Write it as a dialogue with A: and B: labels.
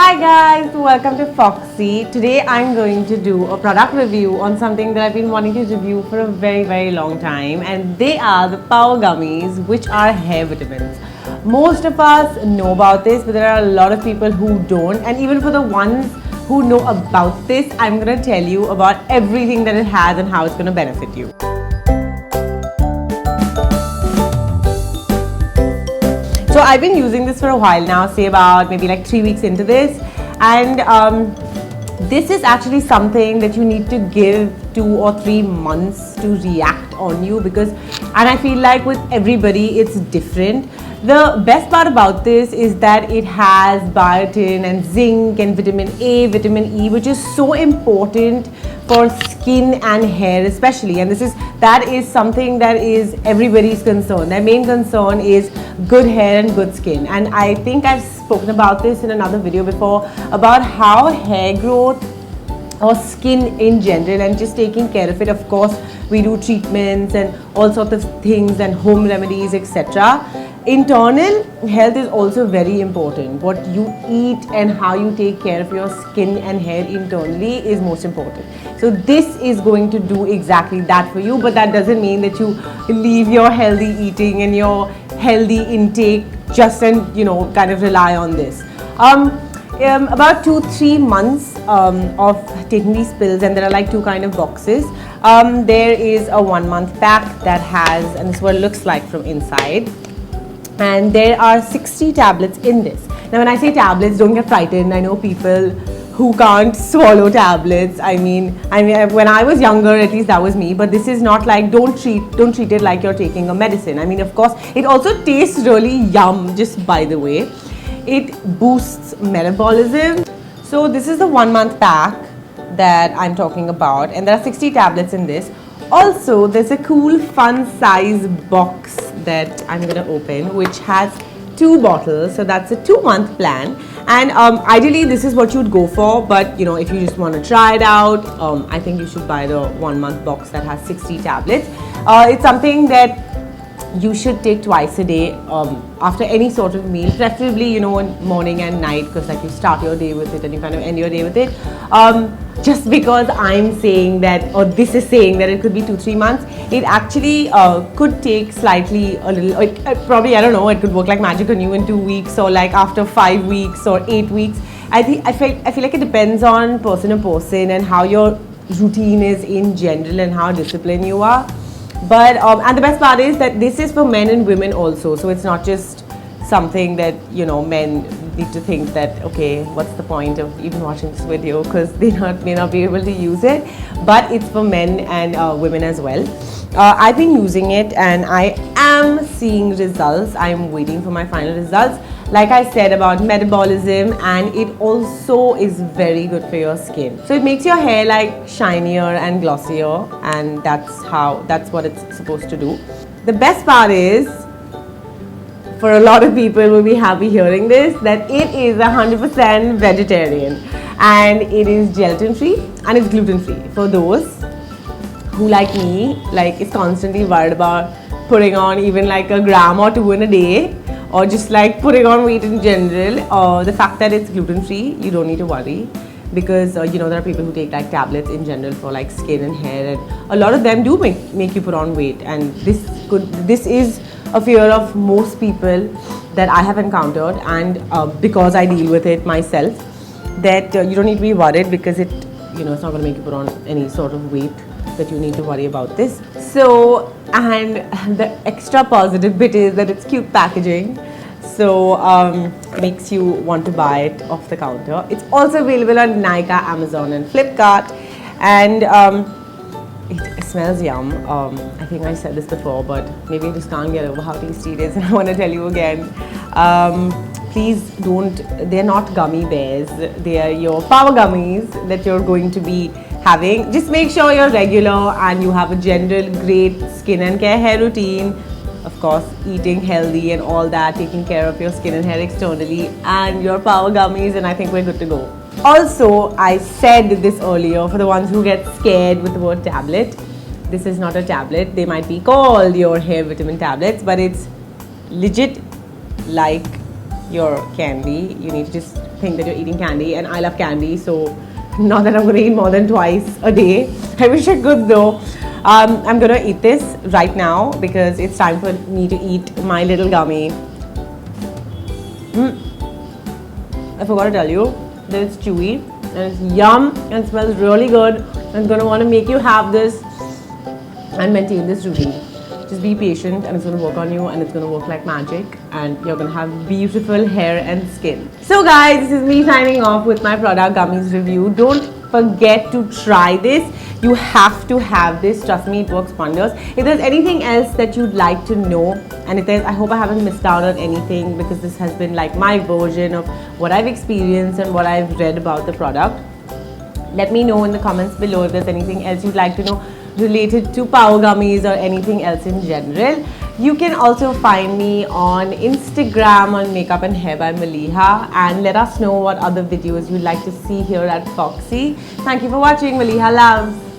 A: Hi guys, welcome to Foxy. Today I'm going to do a product review on something that I've been wanting to review for a very long time, and they are the Power Gummies, which are hair vitamins. Most of us know about this, but there are a lot of people who don't, and even for the ones who know about this, I'm going to tell you about everything that it has and how it's going to benefit you. So I've been using this for a while now, say about maybe like 3 weeks into this, and this is actually something that you need to give 2 or 3 months to react on you, because, and I feel like with everybody it's different. The best part about this is that it has biotin and zinc and vitamin A, vitamin E, which is so important for skin and hair especially, and that is something that is everybody's concern. Their main concern is good hair and good skin, and I think I've spoken about this in another video before about how hair growth or skin in general and just taking care of it, of course we do treatments and all sorts of things and home remedies, etc. Internal health is also very important. What you eat and how you take care of your skin and hair internally is most important. So this is going to do exactly that for you, but that doesn't mean that you leave your healthy eating and your healthy intake just and kind of rely on this. About 2-3 months of taking these pills, and there are like 2 kind of boxes. There is a 1-month pack that has, and this is what it looks like from inside, and there are 60 tablets in this. Now when I say tablets, don't get frightened. I know people who can't swallow tablets. I mean when I was younger, at least that was me, but this is not like, don't treat it like you're taking a medicine. I mean, of course it also tastes really yum, just by the way. It boosts metabolism. So this is the 1-month pack that I'm talking about, and there are 60 tablets in this. Also, there's a cool fun size box that I'm gonna open, which has 2 bottles. So that's a 2-month plan, and ideally this is what you'd go for, but if you just want to try it out, I think you should buy the 1-month box that has 60 tablets. It's something that you should take twice a day after any sort of meal, preferably morning and night, because like you start your day with it and you kind of end your day with it. Just because I'm saying that, or this is saying that it could be 2-3 months, it actually could take slightly a little, probably, I don't know, it could work like magic on you in 2 weeks, or like after 5 weeks or 8 weeks. I feel like it depends on person to person and how your routine is in general and how disciplined you are. But and the best part is that this is for men and women also, so it's not just something that men need to think that, okay, what's the point of even watching this video, because they may not be able to use it. But it's for men and women as well. I've been using it and I am seeing results. I'm waiting for my final results. Like I said about metabolism, and it also is very good for your skin. So it makes your hair like shinier and glossier, and that's what it's supposed to do. The best part is, for a lot of people will be happy hearing this, that it is 100% vegetarian, and it is gelatin free and it's gluten free. For those who, like me, is constantly worried about putting on even like a gram or 2 in a day, or just like putting on weight in general, the fact that it's gluten free, you don't need to worry, because there are people who take like tablets in general for like skin and hair, and a lot of them do make you put on weight, and this is a fear of most people that I have encountered, and because I deal with it myself, that you don't need to be worried, because it's not going to make you put on any sort of weight that you need to worry about this. So, and the extra positive bit is that it's cute packaging, so makes you want to buy it off the counter. It's also available on Nykaa, Amazon and Flipkart, and it smells yum. I think I said this before, but maybe I just can't get over how tasty it is, and I want to tell you again. Please they're not gummy bears, they are your power gummies that you're going to be having. Just make sure you're regular and you have a general great skin and hair routine. Of course, eating healthy and all that, taking care of your skin and hair externally, and your power gummies, and I think we're good to go. Also, I said this earlier, for the ones who get scared with the word tablet, this is not a tablet. They might be called your hair vitamin tablets, but it's legit like your candy. You need to just think that you're eating candy, and I love candy, so not that I'm gonna eat more than twice a day. I wish I could though. I'm gonna eat this right now because it's time for me to eat my little gummy. I forgot to tell you that it's chewy and it's yum and smells really good. I'm gonna want to make you have this and maintain this routine. Just be patient and it's gonna work on you, and it's gonna work like magic, and you're gonna have beautiful hair and skin. So guys, this is me signing off with my product gummies review. Don't forget to try this. You have to have this. Trust me, it works wonders. If there's anything else that you'd like to know, and if there's, I hope I haven't missed out on anything, because this has been like my version of what I've experienced and what I've read about the product. Let me know in the comments below if there's anything else you'd like to know related to Power Gummies or anything else in general. You can also find me on Instagram on Makeup and Hair by Maliha, and let us know what other videos you'd like to see here at Foxy. Thank you for watching. Maliha loves.